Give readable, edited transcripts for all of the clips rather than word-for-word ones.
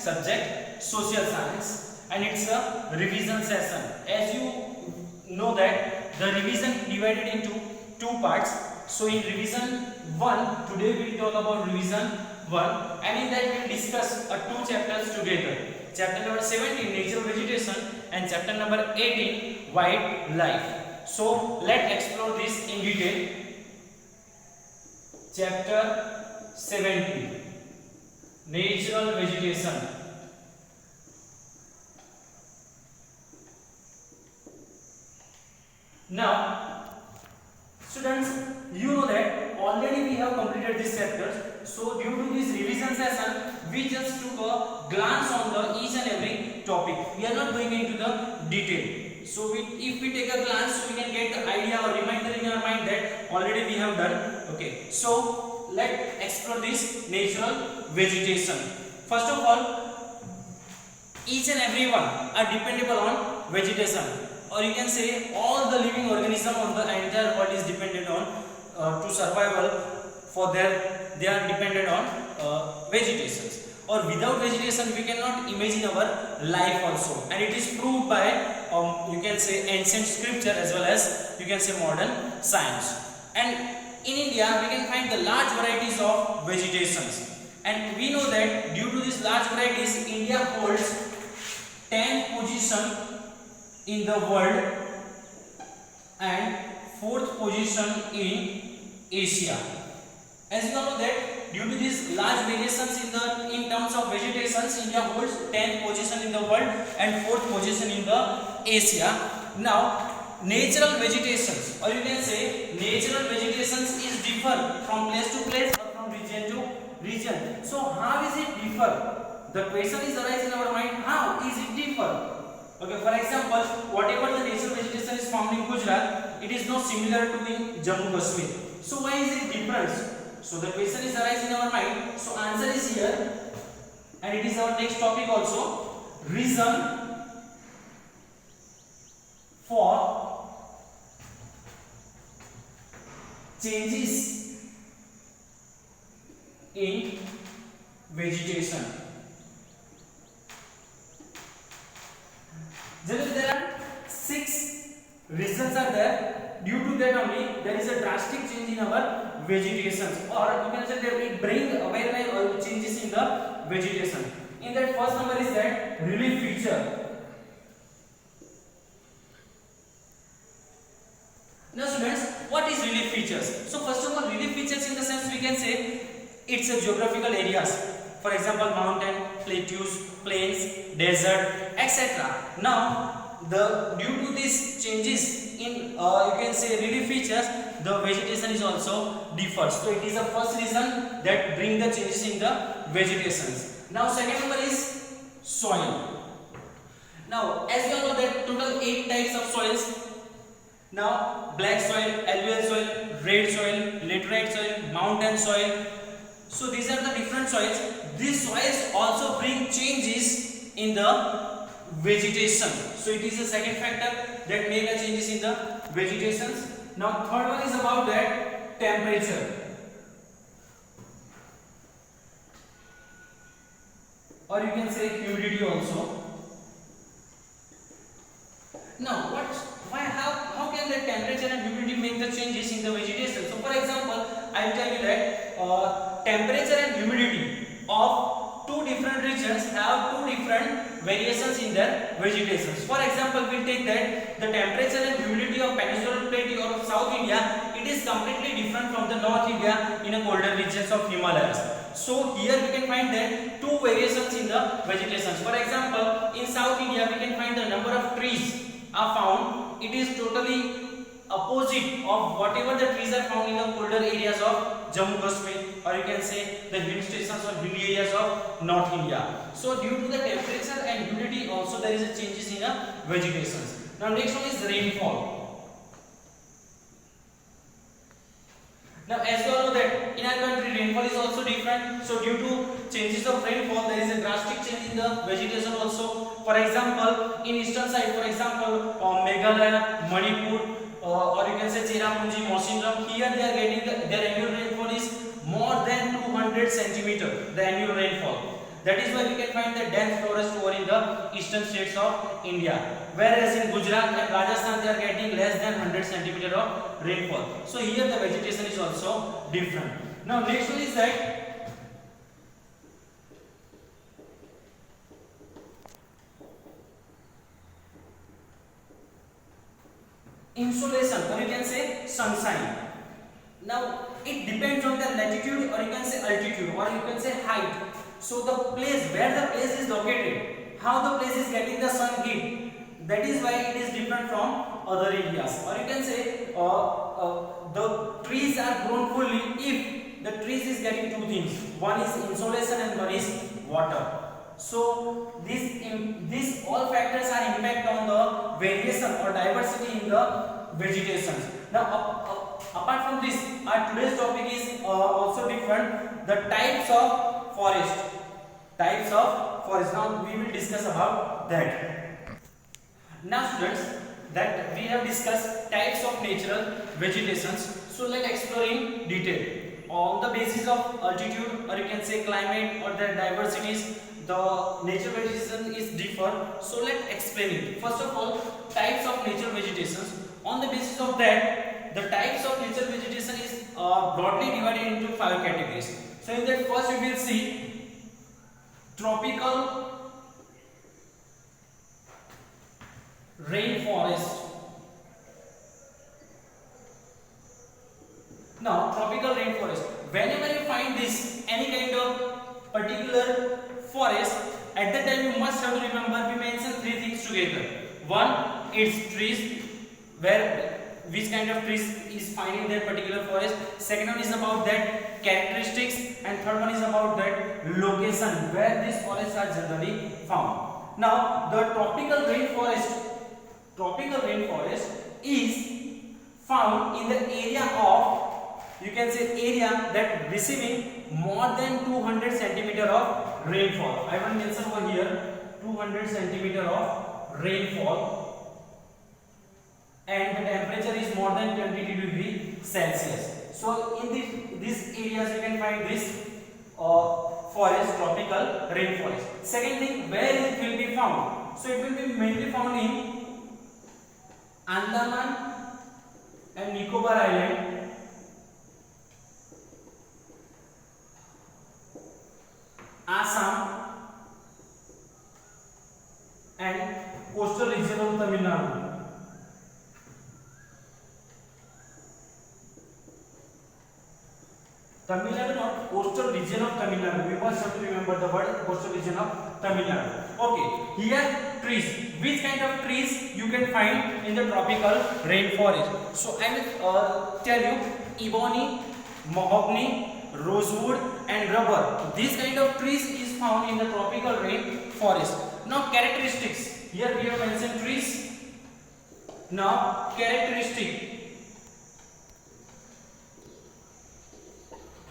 subject social science, and it's a revision session. As you know that the revision divided into two parts. So in revision 1, today we will talk about revision 1, and in that we will discuss two chapters together. Chapter number 17, natural vegetation, and chapter number 18, wildlife. So let's explore this in detail. Chapter 17, natural vegetation. Now students, you know that already we have completed this chapter. So due to this revision session, we just took a glance on the each and every topic. We are not going into the detail. So if we take a glance, so we can get the idea or reminder in our mind that already we have done. Okay. So let's explore this natural vegetation. First of all, each and everyone are dependable on vegetation, or you can say all the living organism on the entire world is dependent on to survival for they are dependent on vegetations. Or without vegetation we cannot imagine our life also, and it is proved by you can say ancient scripture as well as you can say modern science. And in India we can find the large varieties of vegetations, and we know that due to these large varieties India holds 10th position in the world and 4th position in Asia. As you know that due to these large variations in terms of vegetations, India holds 10th position in the world and 4th position in the Asia. Now natural vegetations, or you can say natural vegetations is differ from place to place or from region to region. So how is it differ? The question is arise in our mind, how is it differ? Okay, for example, whatever the natural vegetation is found in Gujarat, it is not similar to in Jammu Kashmir. So why is it different? So the question is arise in our mind. So answer is here, and it is our next topic also. Reason for changes in vegetation. Generally there are 6 reasons are there. Due to that only there is a drastic change in our vegetations, or you can say that it bring awareness or changes in the vegetation. In that first number is that relief feature. Now students, what is relief features? So first of all, relief features in the sense we can say it's a geographical areas. For example, mountain, plateaus, plains, desert, etc. Now due to these changes in you can say relief features, the vegetation is also differs. So it is the first reason that bring the changes in the vegetations. Now second number is soil. Now as you all know that total 8 types of soils. Now black soil, alluvial soil, red soil, laterite soil, mountain soil. So these are the different soils. These soils also bring changes in the vegetation. So it is the second factor that make a changes in the vegetations. Now third one is about that temperature, or you can say humidity also. Now how can the temperature and humidity make the changes in the vegetation? So for example, I will tell you that temperature and humidity of two different regions have two different variations in their vegetations. For example, we will take that the temperature and humidity of peninsular plateau or of South India, it is completely different from the North India in a colder regions of Himalayas. So here we can find that two variations in the vegetations. For example, in South India we can find the number of trees are found, it is totally opposite of whatever the trees are found in the colder areas of Jammu Kashmir, or you can say the hill stations or hilly areas of North India. So due to the temperature and humidity also there is a changes in the vegetations. Now next one is rainfall. Now as you all know that in our country rainfall is also different. So due to changes of rainfall there is a drastic change in the vegetation also. For example, in eastern side, for example Meghalaya, Manipur, or you can say Cherrapunji, Mawsynram, here they are getting their annual rainfall is more than 200 centimeter, the annual rainfall. That is why we can find the dense forest over in the eastern states of India. Whereas in Gujarat and Rajasthan they are getting less than 100 centimeter of rainfall. So here the vegetation is also different. Now next one is that insolation, or you can say sunshine. Now it depends on the latitude, or you can say altitude, or you can say height. So the place where the place is located, how the place is getting the sun heat, that is why it is different from other areas. Or you can say the trees are grown fully if the trees is getting two things. One is insolation and one is water. So these all factors are impact on the variation or diversity in the vegetation. Now apart from this, our today's topic is also different. The types of forest. Types of forest. Now we will discuss about that. Now students, that we have discussed types of natural vegetations. So let's explore in detail. On the basis of altitude, or you can say climate, or the diversities, the nature vegetation is different. So let's explain it. First of all, types of nature vegetations. On the basis of that, the types of nature vegetation is broadly divided into 5 categories. So in that, first we will see tropical rainforest. Now tropical rainforest, whenever you find this any kind of particular forest, at that time you must have to remember, we mentioned 3 things together. One, its trees, where which kind of trees is found in that particular forest. Second one is about that characteristics, and third one is about that location where these forests are generally found. Now the tropical rainforest is found in the area of, you can say area that receiving more than 200 centimeter of rainfall. I will mention over here 200 centimeter of rainfall, and the temperature is more than 22 degrees Celsius. So in these areas you can find this forest, tropical rainforest. Second thing, where it will be found? So it will be mainly found in Andaman and Nicobar Island, Assam, and coastal region of Tamil Nadu. Tamil Nadu, not coastal region of Tamil Nadu. We must have to remember the word coastal region of Tamil Nadu. Okay, here trees. Which kind of trees you can find in the tropical rainforest? So I will tell you: ebony, mahogany, rosewood, and rubber. These kind of trees is found in the tropical rainforest. Now characteristics. Here we have mentioned trees. Now characteristic.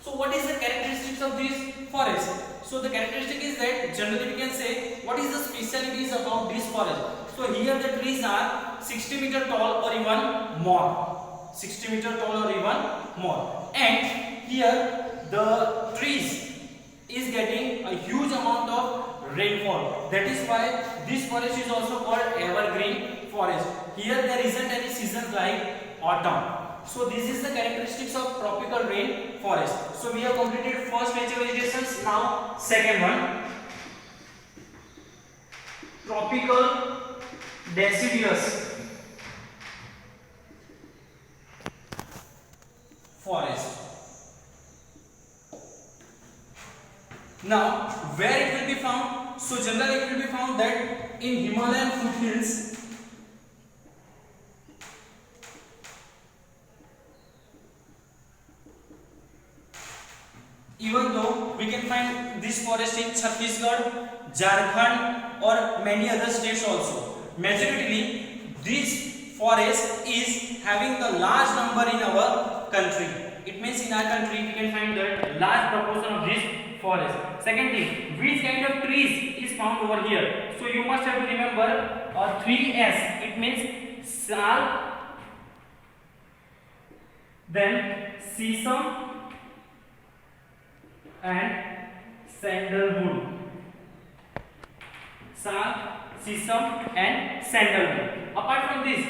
So what is the characteristics of this forest? So the characteristic is that generally we can say what is the specialties about this forest. So here the trees are 60 meter tall or even more. 60 meter tall or even more. And here the trees is getting a huge amount of rainfall. That is why this forest is also called evergreen forest. Here there isn't any season like autumn. So this is the characteristics of tropical rainforest. So we have completed first nature vegetations. Now second one, tropical deciduous forest. Now where it will be found? So generally it will be found that in Himalayan foothills, even though we can find this forest in Chhattisgarh, Jharkhand, or many other states also. Majorly, this forest is having the large number in our country. It means in our country we can find that large proportion of this forest. Second thing, which kind of trees is found over here? So you must have to remember 3S. It means sal, then sesame, and sandalwood. sal, sesame, and sandalwood. Apart from this,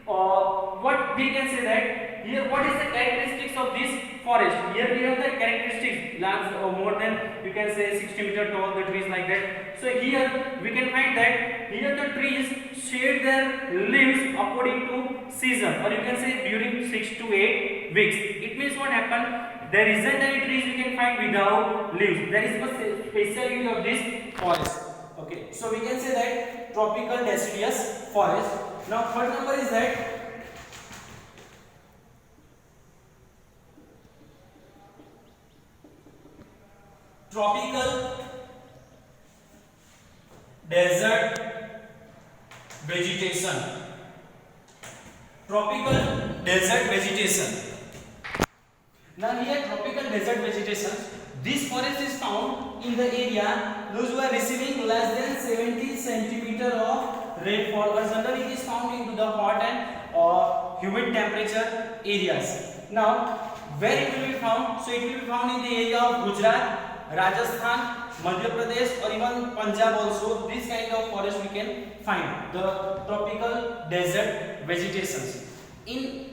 what we can say that here, what is the characteristics of this forest? Here we have the characteristics, large more than you can say 60-meter tall, the trees like that. So here we can find that here the trees shade their leaves according to season, or you can say during 6 to 8 weeks. It means what happened? There isn't any trees you can find without leaves. That is the speciality of this forest. Okay, so we can say that tropical deciduous forest. Now third number is that tropical desert vegetation. Tropical desert vegetation. Now here tropical desert vegetation. This forest is found in the area those who are receiving less than 70 centimeter of rainfall, or generally it is found into the hot and humid temperature areas. Now where it will be found? So it will be found in the area of Gujarat, Rajasthan, Madhya Pradesh, or even Punjab also. This kind of forest we can find, the tropical desert vegetations. In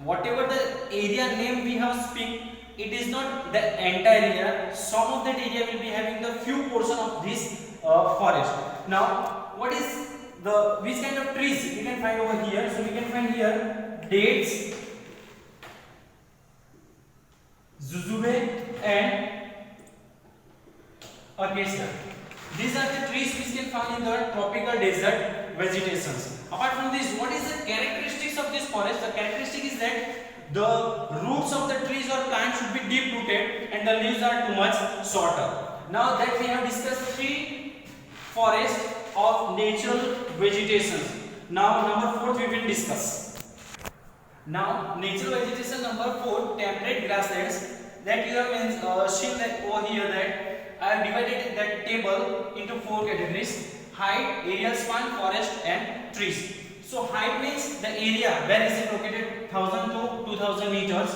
whatever the area name we have speak, it is not the entire area. Some of that area will be having the few portion of this forest. Now what is the which kind of trees we can find over here? So we can find here dates, jujube, and acacia. These are the trees which can found in the tropical desert vegetations. Apart from this, what is the characteristics of this forest? The characteristic is that the roots of the trees or plants should be deep rooted and the leaves are too much shorter. Now that we have discussed three forests of natural vegetation. Now number 4 we will discuss. Now natural vegetation number 4, temperate grasslands. That you have seen that over here that I have divided that table into 4 categories: height, aerial span, forest, and trees. So height means the area where is it located, 1000 to 2000 meters.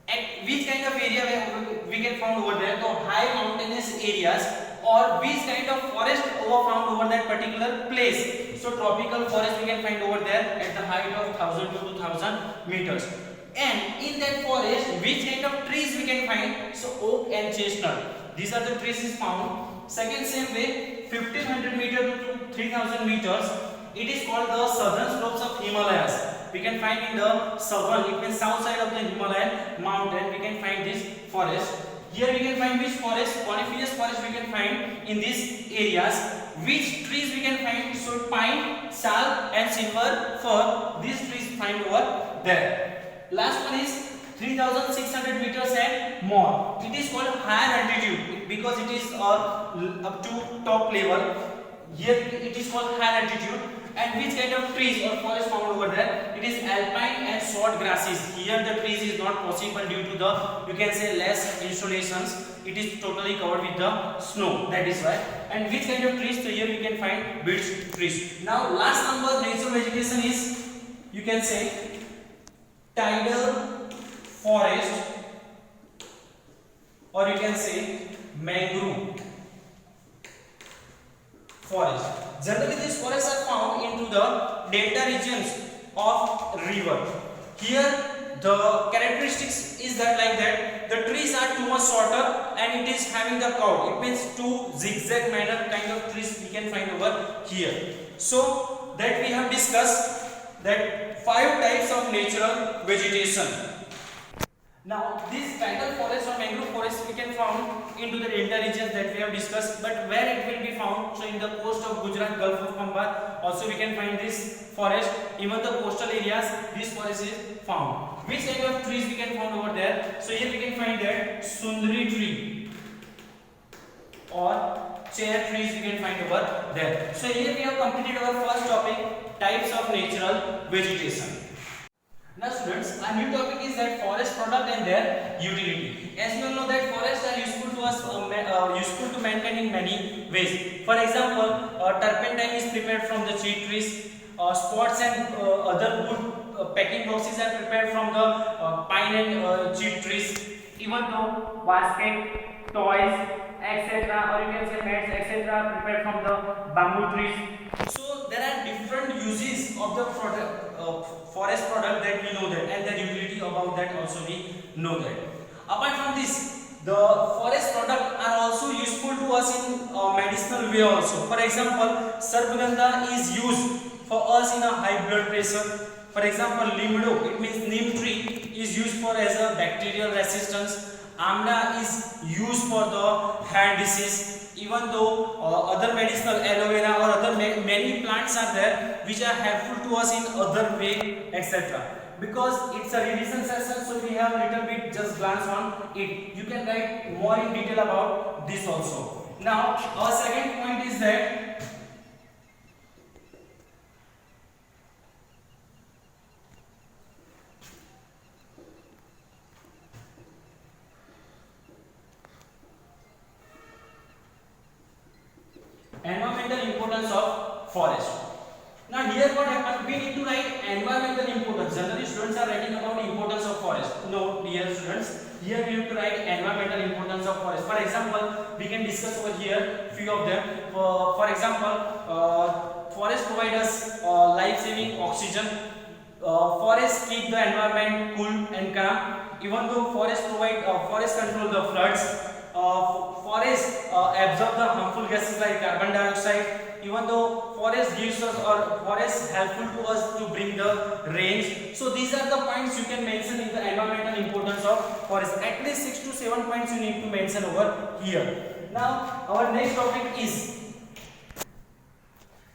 At which kind of area we can find over there? So high mountainous areas, or which kind of forest found over that particular place. So tropical forest we can find over there at the height of 1000 to 2000 meters. And in that forest, which kind of trees we can find? So oak and chestnut. These are the trees is found. Second, same way, 1500 meters to 3000 meters. It is called the southern slopes of Himalayas. We can find in the southern, it means south side of the Himalayan mountain, we can find this forest. Here we can find which forest? Coniferous forest we can find in these areas. Which trees we can find? So pine, sal, and silver fir. These trees find over there. Last one is 3600 meters and more. It is called higher altitude because it is up to top level. Here it is called high altitude. And which kind of trees or forest found over there? It is alpine and short grasses. Here the trees is not possible due to the, you can say, less insulations. It is totally covered with the snow. That is why. And which kind of trees? So here we can find birch trees. Now last number natural vegetation is, you can say, tidal forest, or you can say mangrove forest. Generally these forests are found into the delta regions of river. Here the characteristics is that like that the trees are too much shorter and it is having the curve. It means two zigzag manner kind of trees we can find over here. So that we have discussed that 5 types of natural vegetation. Now this tidal forest or mangrove forest we can found into the delta regions that we have discussed, but where it will be found? So in the coast of Gujarat, Gulf of Khambar, also we can find this forest. Even the coastal areas, this forest is found. Which kind of trees we can find over there? So here we can find that sundari tree or chair trees we can find over there. So here we have completed our first topic, types of natural vegetation. Now students, our new topic is that forest product and their utility. As you all know that forests are useful to us, useful to mankind in many ways. For example, turpentine is prepared from the tree trees. Spots and other wood packing boxes are prepared from the pine and cheat trees. Even though basket, toys, etc., or you can say mats, etc., are prepared from the bamboo trees. So there are different uses of the forest product that we know that, and the utility about that also we know that. Apart from this, the forest product are also useful to us in medicinal way also. For example, sargandha is used for us in a high blood pressure. For example, limdo, it means neem tree, is used for as a bacterial resistance. Amla is used for the hand disease. Even though other medicinal aloe vera or other many plants are there which are helpful to us in other way, etc. Because it's a revision session, so we have little bit just glance on it. You can write more in detail about this also. Now our second point is that environmental importance of forest. Now here what happens, we need to write environmental importance. Generally students are writing about the importance of forest. No, dear students, here we have to write environmental importance of forest. For example, we can discuss over here few of them. For example, forest provide us life-saving oxygen. Forests keep the environment cool and calm. Even though forests control the floods. Forests absorb the harmful gases like carbon dioxide. Even though forest gives us or forest helpful to us to bring the rains. So these are the points you can mention in the environmental importance of forest. At least 6 to 7 points you need to mention over here. Now our next topic is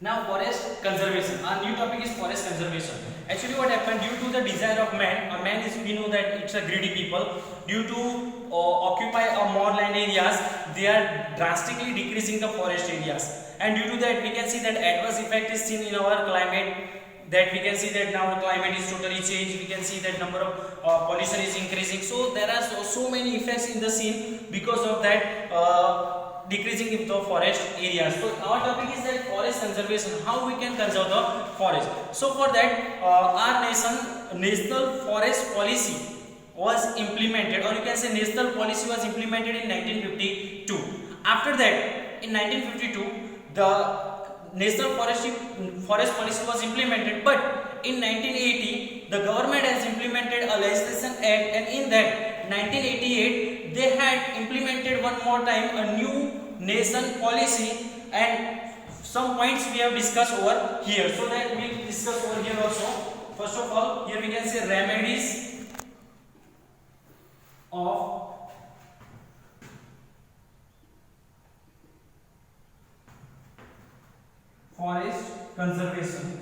forest conservation. Our new topic is forest conservation. Actually what happened, due to the desire of man, we know that it's a greedy people. Due to occupy more land areas, they are drastically decreasing the forest areas. And due to that, we can see that adverse effect is seen in our climate. That we can see that now the climate is totally changed. We can see that number of pollution is increasing. So there are so many effects in the scene because of that. Decreasing in the forest areas. So our topic is that forest conservation, how we can conserve the forest. So for that our national forest policy was implemented, or you can say national policy was implemented in 1952. After that, in 1952 the national forest policy was implemented, but in 1980 the government has implemented a legislation act, and in that 1988 they had implemented one more time a new nation policy, and some points we have discussed over here. So that we discuss over here also. First of all, here we can say remedies of forest conservation.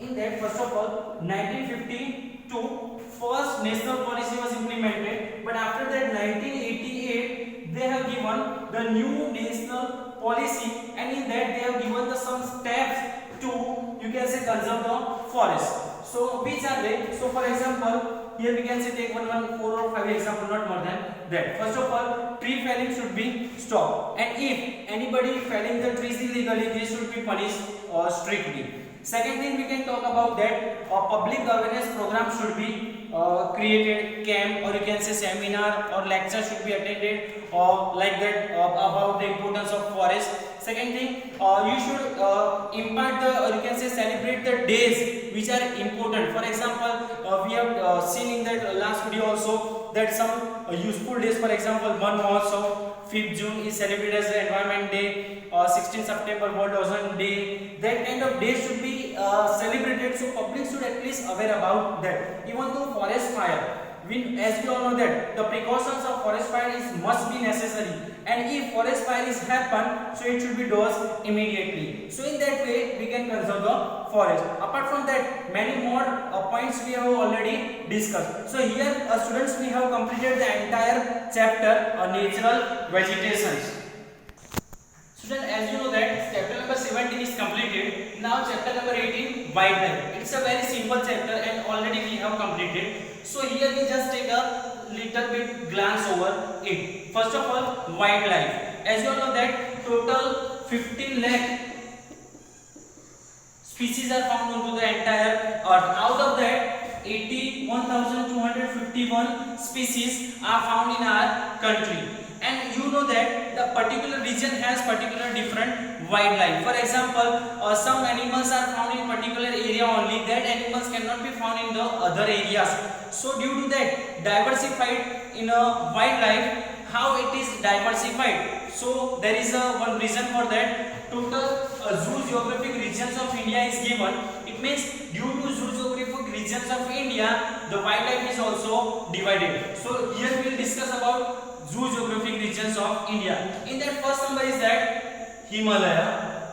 In that, first of all, 1952 first national policy was implemented, but after that 1988 they have given the new national policy, and in that they have given some steps to, you can say, conserve the forest. So which are they? So for example, here we can say take 4 or 5 example, not more than that. First of all, tree felling should be stopped, and if anybody felling the trees illegally, they should be punished strictly. Second thing we can talk about that a public awareness program should be created, camp, or you can say seminar or lecture should be attended like that about the importance of forest. Second thing, you should impart the, or you can say celebrate the days which are important. For example, we have seen in that last video also that some useful days. For example, Van Mahotsav, 5th June is celebrated as the Environment Day, 16th September World Ozone Day. That kind of days should be celebrated, so public should at least aware about that. Even though forest fire, as we all know that the precautions of forest fire must be necessary, and if forest fire is happen, so it should be dosed immediately. So in that way we can conserve the forest. Apart from that, many more points we have already discussed. So here students, we have completed the entire chapter on natural vegetations. Students, as you know that chapter number 17 is completed. Now chapter number 18, wildlife. It's a very simple chapter and already we have completed. So here we just take a little bit glance over it. First of all, wildlife. As you all know that total 15 lakh species are found onto the entire earth. Out of that, 81,251 species are found in our country. And you know that the particular region has particular different wildlife. For example, some animals are found in particular area only, that animals cannot be found in the other areas. So due to that, diversified in a wildlife, how it is diversified? So there is one reason for that. Total zoogeographic regions of India is given. It means due to zoogeographic regions of India, the wildlife is also divided. So here we will discuss about zoogeographic regions of India. In that, first number is that Himalaya.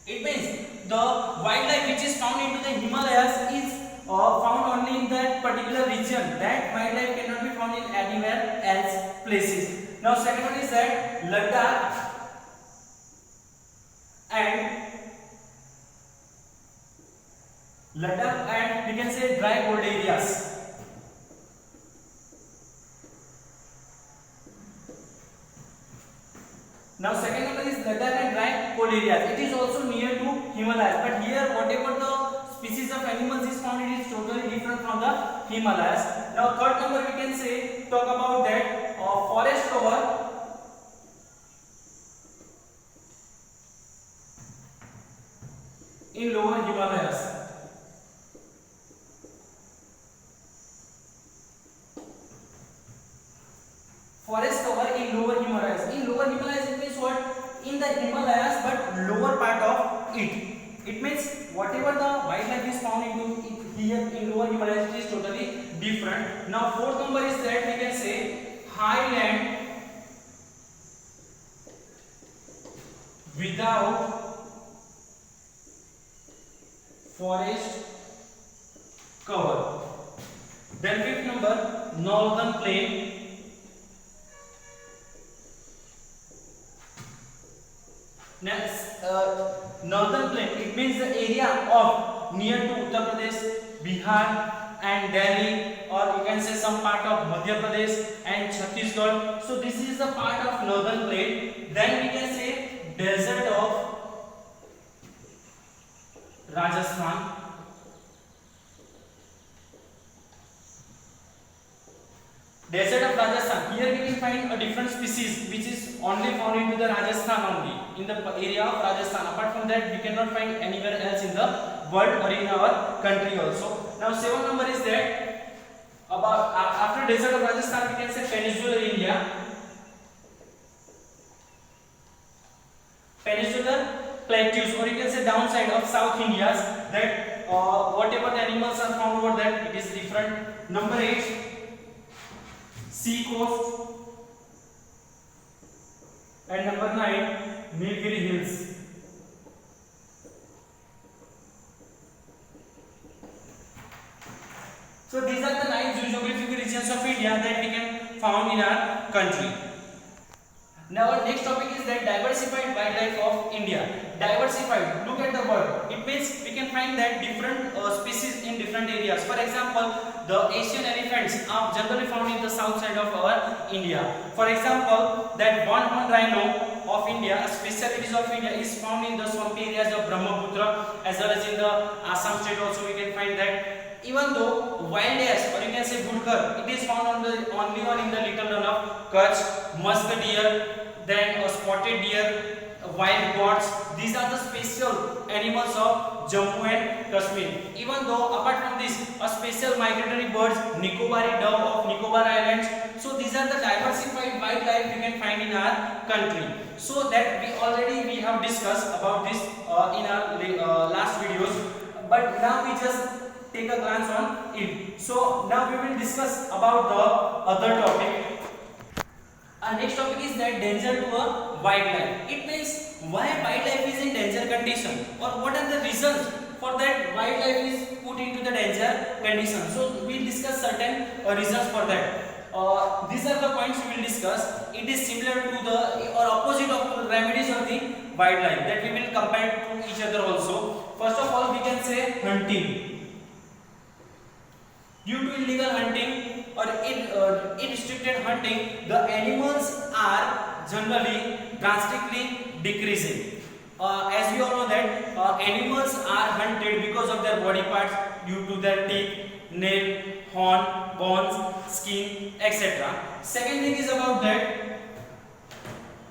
It means the wildlife which is found into the Himalayas is found only in that particular region. That wildlife cannot be found in anywhere else places. Now second one is that Ladakh and we can say dry cold areas. Now second number is Ladakh and dry cold areas. It is also near to Himalayas, but here whatever the species of animals is found, it is totally different from the Himalayas. Now third number we can say talk about that forest cover in lower Himalayas. Forest cover in lower Himalayas. In lower Himalayas it means what? In the Himalayas but lower part of it. It means whatever the wildlife is found into it here in lower Himalayas, it is totally different. Now fourth number is that we can say highland without forest cover. Then fifth number, northern plain Next, northern plain, it means the area of near to Uttar Pradesh, Bihar and Delhi, or you can say some part of Madhya Pradesh and Chhattisgarh. So this is the part of northern plain. Then we can say desert of Rajasthan. Desert of Rajasthan. Here we can find a different species which is only found into the Rajasthan only, in the area of Rajasthan. Apart from that, we cannot find anywhere else in the world or in our country also. Now, seventh number is that about after desert of Rajasthan, we can say peninsular India, peninsular plateaus, or you can say downside of South India's. That whatever the animals are found over there, it is different. Number 8. Sea coast, and number 9 Nilgiri Hills. So these are the 9 zoogeographic regions of India that we can found in our country. Now our next topic is that diversified wildlife of India. Diversified, look at the word. It means we can find that different species in different areas. For example, the Asian elephants are generally found in the south side of our India. For example, that one-horned rhino of India, specialties of India, is found in the swampy areas of Brahmaputra as well as in the Assam state also we can find that. Even though wild ass, or you can say Budgar, it is found only in the little run of Kutch, musk deer, then a spotted deer, wild goats. These are the special animals of Jammu and Kashmir. Even though apart from this, a special migratory birds, Nicobari dove of Nicobar Islands. So these are the diversified wildlife we can find in our country. So that we have discussed about this in our last videos, but now we just take a glance on it. So now we will discuss about the other topic. Our next topic is that danger to a wildlife. It means why wildlife is in danger condition, or what are the reasons for that wildlife is put into the danger condition. So we will discuss certain reasons for that. These are the points we will discuss. It is similar to the or opposite of the remedies of the wildlife that we will compare to each other also. First of all, we can say hunting. Due to illegal hunting or unrestricted hunting, the animals are generally drastically decreasing. As we all know that animals are hunted because of their body parts, due to their teeth, nail, horn, bones, skin, etc. Second thing is about that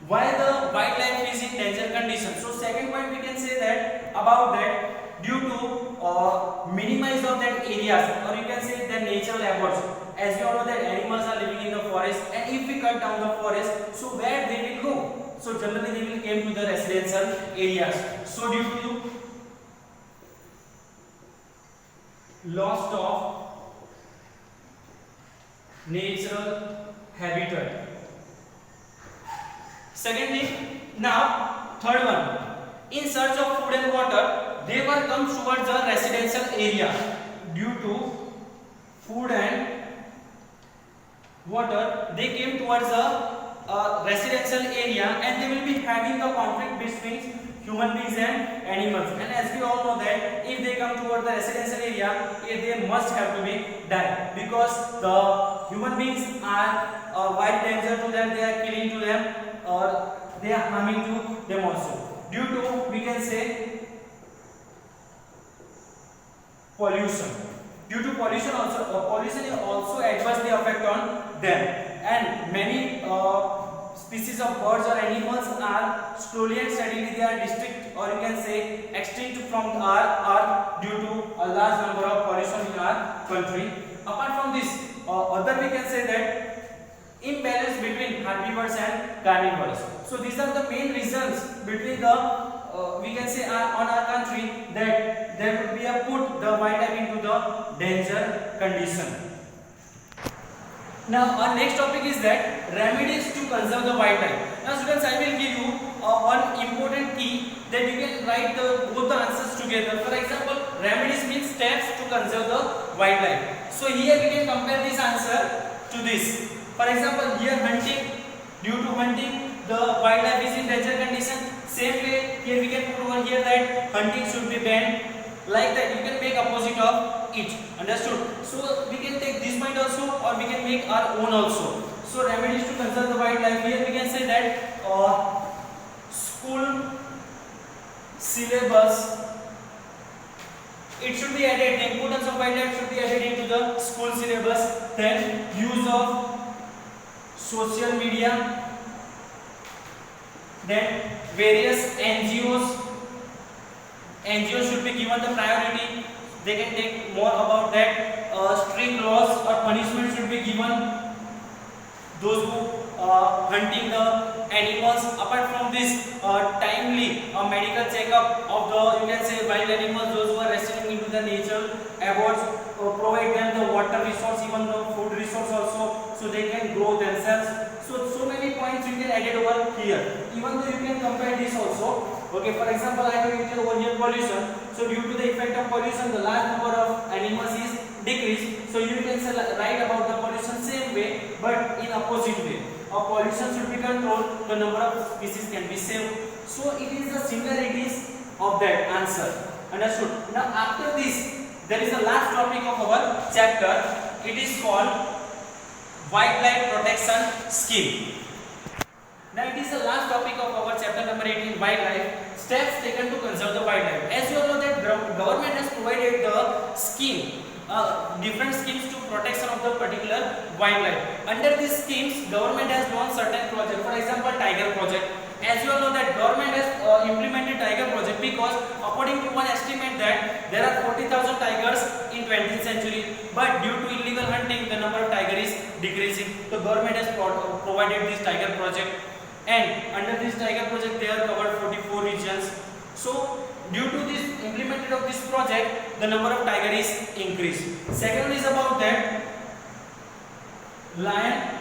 why the wildlife is in danger condition. So second point we can say that about that due to minimize of that areas, or you can say the natural habitats. As we all know that animals are living in the forest, and if we cut down the forest, so where they will go? So generally they will came to the residential areas. So due to loss of natural habitat. Second thing, now third one, in search of food and water, they were come towards the residential area. Due to food and water, they came towards the residential area, and they will be having the conflict between human beings and animals. And as we all know that if they come towards the residential area, they must have to be die, because the human beings are wild danger to them, they are killing to them, or they are harming to them also. Due to, we can say, pollution. Due to pollution also, pollution is also adversely affect on them, and many species of birds or animals are slowly and steadily they are distinct, or you can say extinct from our earth due to a large number of pollution in our country. Apart from this, other we can say that imbalance between herbivores and carnivores. So these are the main reasons between the we can say on our country that there would be a put the wildlife into the danger condition. Now our next topic is that remedies to conserve the wildlife. Now students, I will give you one important key that you can write both the answers together. For example, remedies means steps to conserve the wildlife. So here we can compare this answer to this. For example, here hunting, due to hunting the wildlife is in danger condition. Same way here we can put over here that hunting should be banned. Like that you can make opposite of it. Understood? So we can take this point also, or we can make our own also. So remedies to conserve the wildlife, here we can say that school syllabus, it should be added, the importance of wildlife should be added into the school syllabus. Then use of social media, then various NGOs should be given the priority, they can take more about that. Strict laws or punishment should be given those who hunting the animals. Apart from this, timely medical checkup of the, you can say, wild animals, those who are residing into the nature abodes, provide them the water resource, even the food resource also, so they can grow themselves. So many points you can add it over here. Even though you can compare this also. Okay, for example, I have written over here pollution. So due to the effect of pollution, the large number of animals is decreased. So you can write about the pollution same way, but in opposite way. Pollution should be controlled, the number of species can be saved. So it is the similarities of that answer. Understood? Now after this, there is the last topic of our chapter. It is called Wildlife Protection Scheme. Now it is the last topic of our chapter number 18, wildlife. Steps taken to conserve the wildlife. As you all know that government has provided the scheme, different schemes to protection of the particular wildlife. Under these schemes, government has launched certain projects. For example, Tiger Project. As you all know that government has implemented Tiger Project because according to one estimate that there are 40,000 tigers in 20th century, but due to illegal hunting, the number of tiger is decreasing. The government has provided this Tiger Project, and under this Tiger Project they are covered 44 regions. So due to this implemented of this project, the number of tiger is increased. Second is about that Lion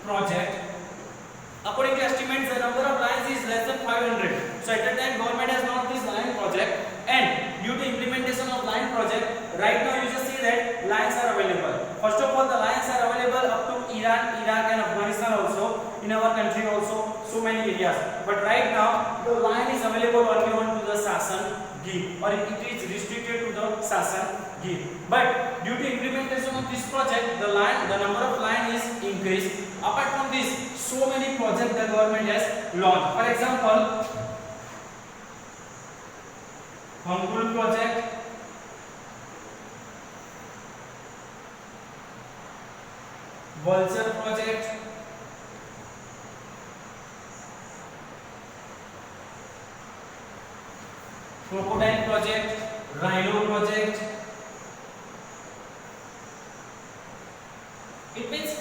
Project. According to estimates, the number of lions is less than 500. So at that time, government has launched this Lion Project, and due to implementation of Lion Project, right now you just see that lions are available. First of all, the lions are available up to Iran, Iraq, and Afghanistan also. In our country also, so many areas. But right now, the lion is available only on to the Sasan Gir, or it is restricted to the Sasan Gir. But due to implementation of this project, the number of lion is increased. Apart from this, so many projects the government has launched. For example, Hangul Project, vulture project, crocodile project, rhino project. It means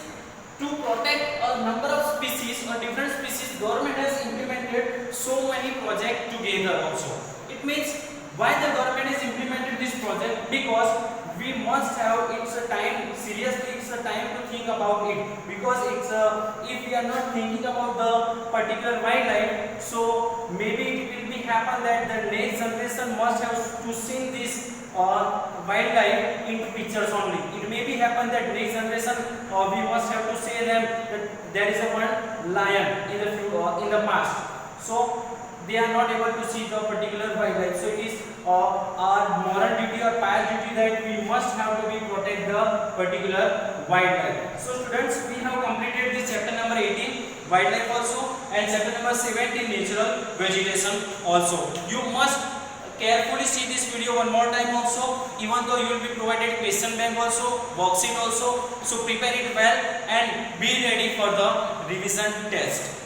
to protect a number of species or different species, government has implemented so many projects together also. It means why the government has implemented this project, because we must have, it's a time, seriously it's a time to think about it, because it's if we are not thinking about the particular wildlife, so maybe it will be happen that the next generation must have to see this wildlife in pictures only. It may be happen that next generation we must have to say them that there is a one lion in the past, so they are not able to see the particular wildlife. So it is our moral duty or pious duty that we must have to be protect the particular wildlife. So students, we have completed this chapter number 18 wildlife also, and chapter number 17 natural vegetation also. You must carefully see this video one more time also, even though you will be provided question bank also, worksheet also. So prepare it well and be ready for the revision test.